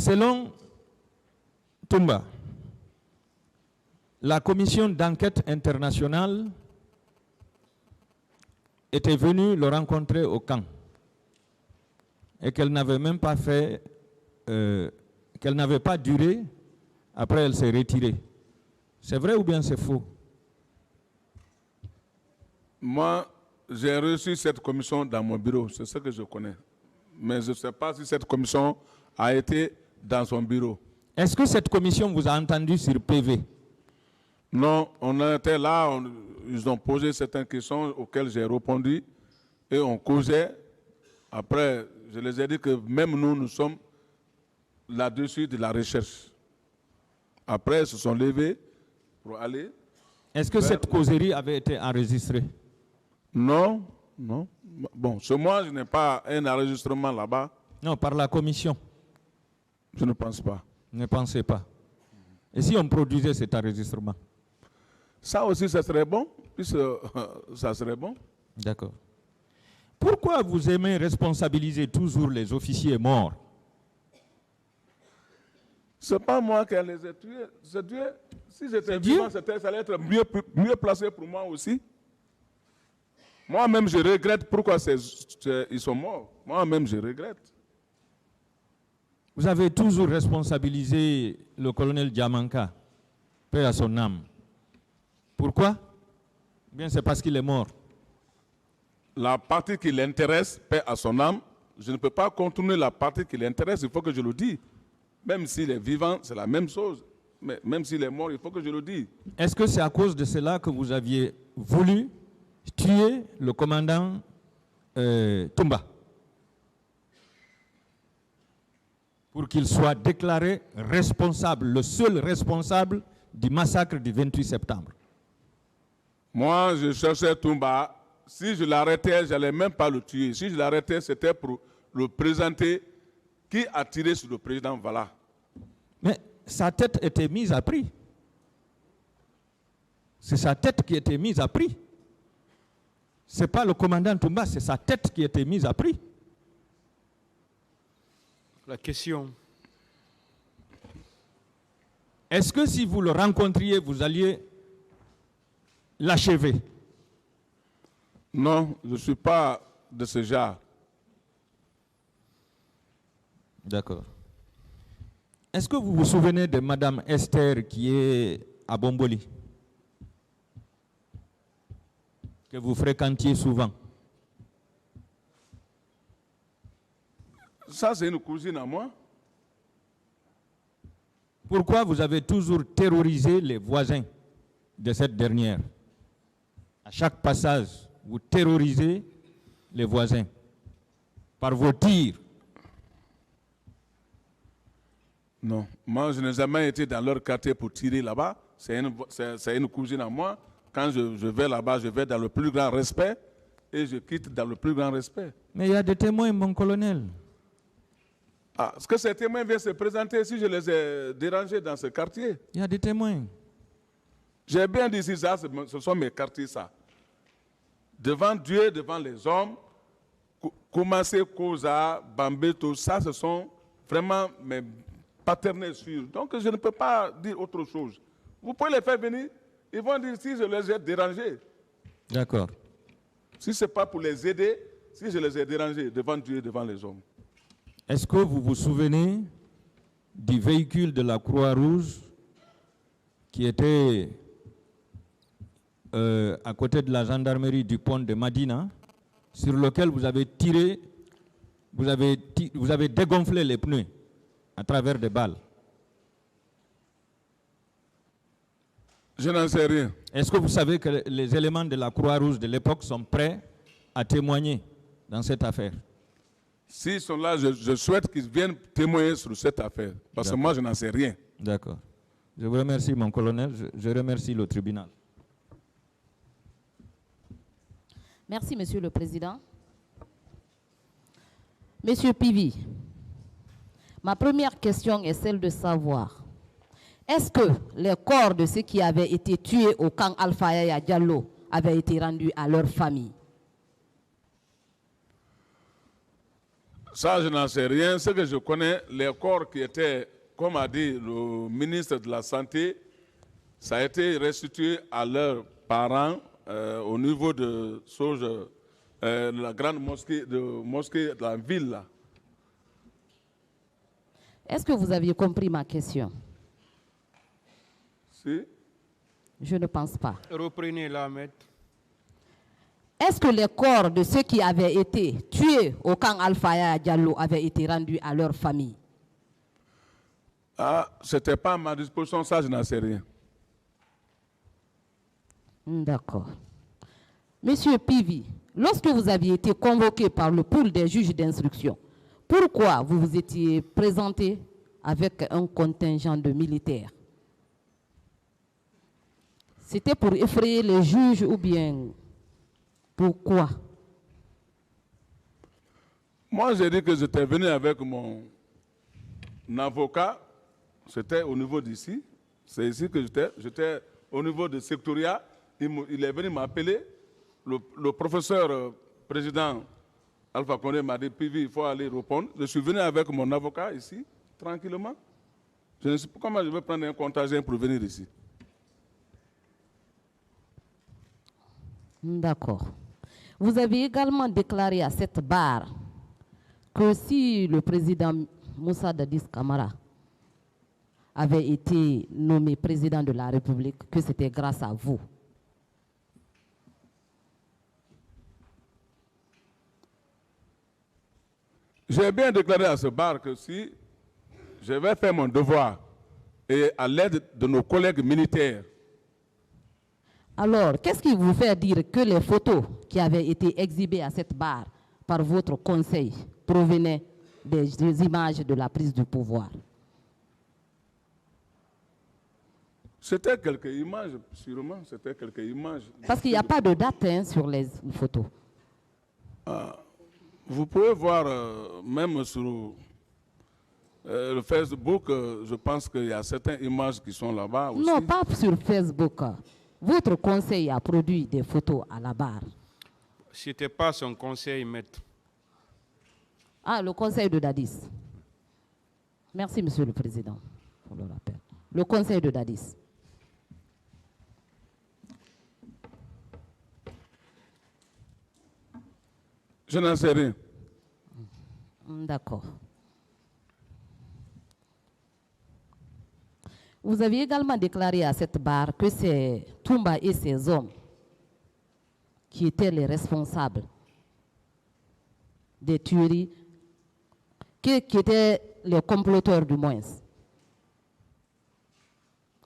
Selon Toumba, la commission d'enquête internationale était venue le rencontrer au camp et qu'elle n'avait même pas fait, qu'elle n'avait pas duré, après elle s'est retirée. C'est vrai ou bien c'est faux? Moi, j'ai reçu cette commission dans mon bureau, c'est ce que je connais. Mais je ne sais pas si cette commission a été dans son bureau. Est-ce que cette commission vous a entendu sur PV? Non, on était là, ils ont posé certaines questions auxquelles j'ai répondu et on causait. Après, je les ai dit que même nous sommes là-dessus de la recherche. Après, ils se sont levés pour aller. Est-ce que cette causerie avait été enregistrée? Non, non. Bon, chez moi, je n'ai pas un enregistrement là-bas. Non, par la commission. Je ne pense pas. Ne pensez pas. Et si on produisait cet enregistrement? Ça aussi, ça serait bon, puisque ça serait bon. D'accord. Pourquoi vous aimez responsabiliser toujours les officiers morts? Ce n'est pas moi qui les ai tués, c'est Dieu. Si j'étais vivant, ça allait être mieux placé pour moi aussi. Moi-même, je regrette pourquoi ils sont morts. Moi-même, je regrette. Vous avez toujours responsabilisé le colonel Diamanka, paix à son âme. Pourquoi? Bien, c'est parce qu'il est mort. La partie qui l'intéresse, paix à son âme, je ne peux pas contourner la partie qui l'intéresse, il faut que je le dise. Même s'il est vivant, c'est la même chose. Mais même s'il est mort, il faut que je le dise. Est-ce que c'est à cause de cela que vous aviez voulu tuer le commandant Toumba? Pour qu'il soit déclaré responsable, le seul responsable du massacre du 28 septembre. Moi, je cherchais Toumba. Si je l'arrêtais, je n'allais même pas le tuer. Si je l'arrêtais, c'était pour le présenter. Qui a tiré sur le président? Voilà. Mais sa tête était mise à prix. C'est sa tête qui était mise à prix. Ce n'est pas le commandant Toumba, c'est sa tête qui était mise à prix. La question. Est-ce que si vous le rencontriez, vous alliez l'achever? Non, je ne suis pas de ce genre. D'accord. Est-ce que vous vous souvenez de Madame Esther qui est à Bomboli? Que vous fréquentiez souvent? Ça, c'est une cousine à moi. Pourquoi vous avez toujours terrorisé les voisins de cette dernière? À chaque passage, vous terrorisez les voisins par vos tirs. Non, moi je n'ai jamais été dans leur quartier pour tirer là-bas. C'est une cousine à moi. Quand je vais là-bas, je vais dans le plus grand respect et je quitte dans le plus grand respect. Mais il y a des témoins, mon colonel. Ah, est-ce que ces témoins viennent se présenter si je les ai dérangés dans ce quartier? Il y a des témoins. J'ai bien dit si ça, ce sont mes quartiers, ça. Devant Dieu, devant les hommes, Koumassé, Koza, Bambeto, ça, ce sont vraiment mes paternels sûrs. Donc, je ne peux pas dire autre chose. Vous pouvez les faire venir, ils vont dire si je les ai dérangés. D'accord. Si ce n'est pas pour les aider, si je les ai dérangés devant Dieu, devant les hommes. Est-ce que vous vous souvenez du véhicule de la Croix-Rouge qui était à côté de la gendarmerie du pont de Madina, sur lequel vous avez tiré, vous avez dégonflé les pneus à travers des balles? Je n'en sais rien. Est-ce que vous savez que les éléments de la Croix-Rouge de l'époque sont prêts à témoigner dans cette affaire? S'ils sont là, je souhaite qu'ils viennent témoigner sur cette affaire. Parce que moi, je n'en sais rien. D'accord. Je vous remercie, mon colonel. Je remercie le tribunal. Merci, Monsieur le Président. Monsieur Pivi, ma première question est celle de savoir, est-ce que les corps de ceux qui avaient été tués au camp Alpha Yaya Diallo avaient été rendus à leur famille? Ça, je n'en sais rien. Ce que je connais, les corps qui étaient, comme a dit le ministre de la Santé, ça a été restitué à leurs parents au niveau de la grande mosquée de la ville. Là. Est-ce que vous aviez compris ma question? Si. Je ne pense pas. Reprenez-la, maître. Est-ce que les corps de ceux qui avaient été tués au camp Alpha Yaya Diallo avaient été rendus à leur famille? Ah, ce n'était pas à ma disposition, ça, je n'en sais rien. D'accord. Monsieur Pivi, lorsque vous aviez été convoqué par le pool des juges d'instruction, pourquoi vous vous étiez présenté avec un contingent de militaires? C'était pour effrayer les juges ou bien pourquoi? Moi, j'ai dit que j'étais venu avec mon avocat. C'était au niveau d'ici. C'est ici que j'étais au niveau de Sectoria. Il est venu m'appeler. Le professeur président Alpha Condé m'a dit, Pivi, il faut aller répondre. Je suis venu avec mon avocat ici, tranquillement. Je ne sais pas comment je vais prendre un contingent pour venir ici. D'accord. Vous avez également déclaré à cette barre que si le président Moussa Dadis Camara avait été nommé président de la République, que c'était grâce à vous. J'ai bien déclaré à ce bar que si je vais faire mon devoir et à l'aide de nos collègues militaires. Alors, qu'est-ce qui vous fait dire que les photos qui avaient été exhibées à cette barre par votre conseil provenaient des images de la prise du pouvoir? C'était quelques images, sûrement, c'était quelques images. Parce qu'il n'y a pas de date sur les photos. Vous pouvez voir, même sur le Facebook, je pense qu'il y a certaines images qui sont là-bas aussi. Non, pas sur Facebook. Votre conseil a produit des photos à la barre. Ce n'était pas son conseil, maître. Ah, le conseil de Dadis. Merci, Monsieur le Président, pour le rappel. Le conseil de Dadis. Je n'en sais rien. D'accord. Vous avez également déclaré à cette barre que c'est Toumba et ses hommes qui étaient les responsables des tueries, qui étaient les comploteurs du moins.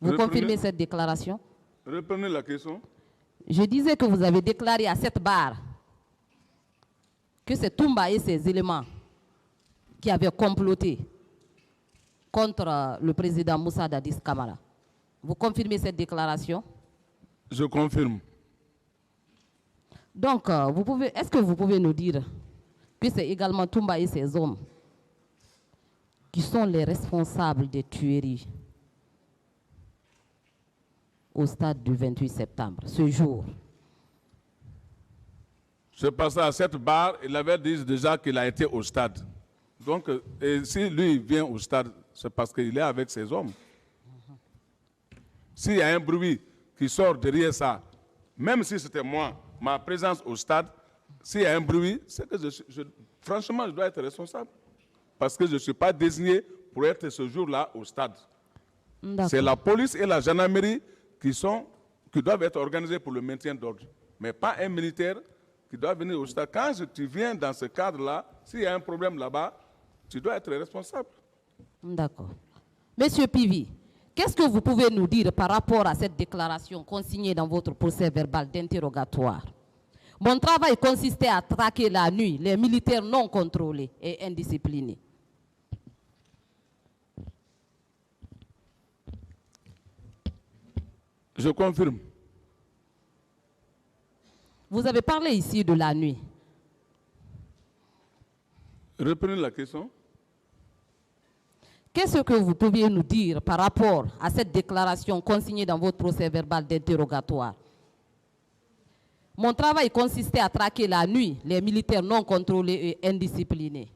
Vous confirmez cette déclaration? Reprenez la question. Je disais que vous avez déclaré à cette barre que c'est Toumba et ses éléments qui avaient comploté contre le président Moussa Dadis Camara. Vous confirmez cette déclaration? Je confirme. Donc, est-ce que vous pouvez nous dire que c'est également Toumba et ses hommes qui sont les responsables des tueries au stade du 28 septembre, ce jour? Je passais à cette barre, il avait dit déjà qu'il a été au stade. Donc, et si lui vient au stade, c'est parce qu'il est avec ses hommes. S'il y a un bruit qui sort derrière ça, même si c'était moi, ma présence au stade, s'il y a un bruit, c'est que franchement, je dois être responsable. Parce que je ne suis pas désigné pour être ce jour-là au stade. C'est la police et la gendarmerie qui doivent être organisées pour le maintien d'ordre. Mais pas un militaire qui doit venir au stade. Quand tu viens dans ce cadre-là, s'il y a un problème là-bas, tu dois être responsable. D'accord. Monsieur Pivi, qu'est-ce que vous pouvez nous dire par rapport à cette déclaration consignée dans votre procès verbal d'interrogatoire? Mon travail consistait à traquer la nuit les militaires non contrôlés et indisciplinés. Je confirme. Vous avez parlé ici de la nuit. Reprenez la question. Qu'est-ce que vous pouviez nous dire par rapport à cette déclaration consignée dans votre procès verbal d'interrogatoire? Mon travail consistait à traquer la nuit les militaires non contrôlés et indisciplinés.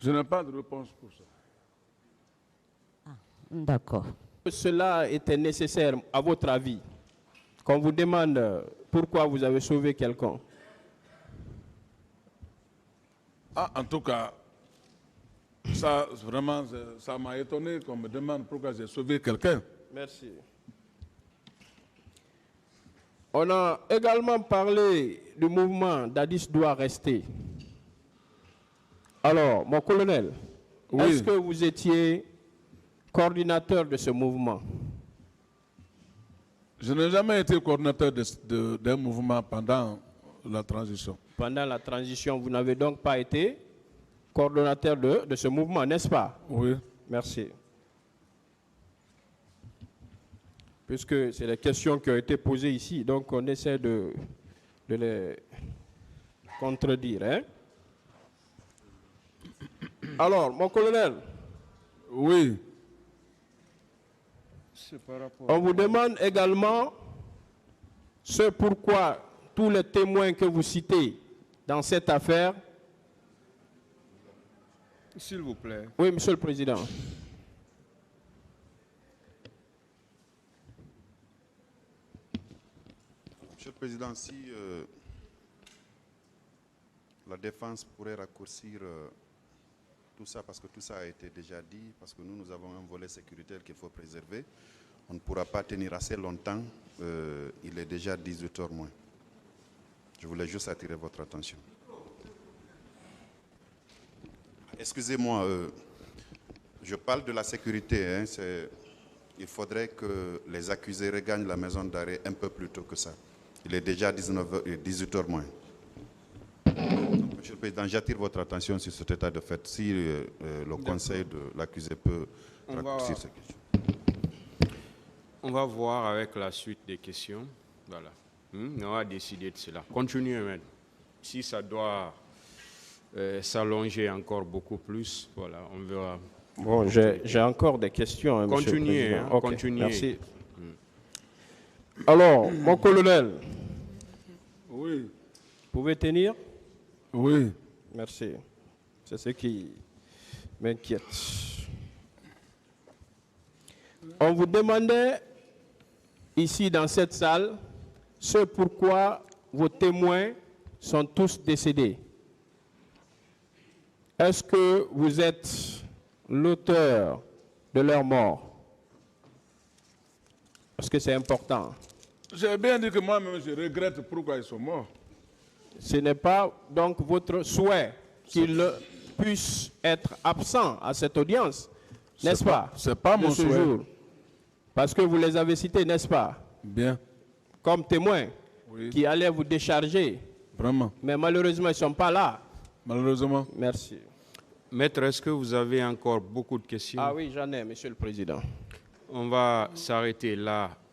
Je n'ai pas de réponse pour ça. D'accord. Cela était nécessaire, à votre avis? Qu'on vous demande pourquoi vous avez sauvé quelqu'un. Ah, en tout cas, ça vraiment, ça m'a étonné qu'on me demande pourquoi j'ai sauvé quelqu'un. Merci. On a également parlé du mouvement Dadis doit rester. Alors, mon colonel, Oui. est-ce que vous étiez coordinateur de ce mouvement? Je n'ai jamais été coordinateur d'un mouvement pendant la transition. Pendant la transition, vous n'avez donc pas été coordonnateur de ce mouvement, n'est-ce pas? Oui. Merci. Puisque c'est les questions qui ont été posées ici, donc on essaie de les contredire. Hein? Alors, mon colonel, Oui. C'est par rapport on vous demande également ce pourquoi tous les témoins que vous citez dans cette affaire. S'il vous plaît. Oui, Monsieur le Président. Monsieur le Président, si la défense pourrait raccourcir tout ça, parce que tout ça a été déjà dit, parce que nous avons un volet sécuritaire qu'il faut préserver, on ne pourra pas tenir assez longtemps, il est déjà 18h moins. Je voulais juste attirer votre attention. Excusez-moi, je parle de la sécurité, hein, il faudrait que les accusés regagnent la maison d'arrêt un peu plus tôt que ça. Il est déjà 18h moins. Monsieur le Président, j'attire votre attention sur cet état de fait. Si le conseil de l'accusé peut raccourcir ces questions. On va voir avec la suite des questions. Voilà. On va décider de cela. Continuez, maître. Si ça doit s'allonger encore beaucoup plus, voilà, on verra. Bon, j'ai encore des questions, hein, Monsieur le Continuez, Président. hein, Ok, continuez. merci. Alors, mon colonel, Oui. vous pouvez tenir? Oui. Merci. C'est ce qui m'inquiète. On vous demandait ici dans cette salle ce pourquoi vos témoins sont tous décédés. Est-ce que vous êtes l'auteur de leur mort? Parce que c'est important. J'ai bien dit que moi-même, je regrette pourquoi ils sont morts. Ce n'est pas donc votre souhait qu'ils puissent être absents à cette audience, n'est-ce pas? C'est pas de mon ce souhait. jour? Parce que vous les avez cités, n'est-ce pas? Bien. Comme témoins Oui. qui allaient vous décharger. Vraiment. Mais malheureusement, ils ne sont pas là. Malheureusement. Merci. Maître, est-ce que vous avez encore beaucoup de questions? Ah oui, j'en ai, Monsieur le Président. On va s'arrêter là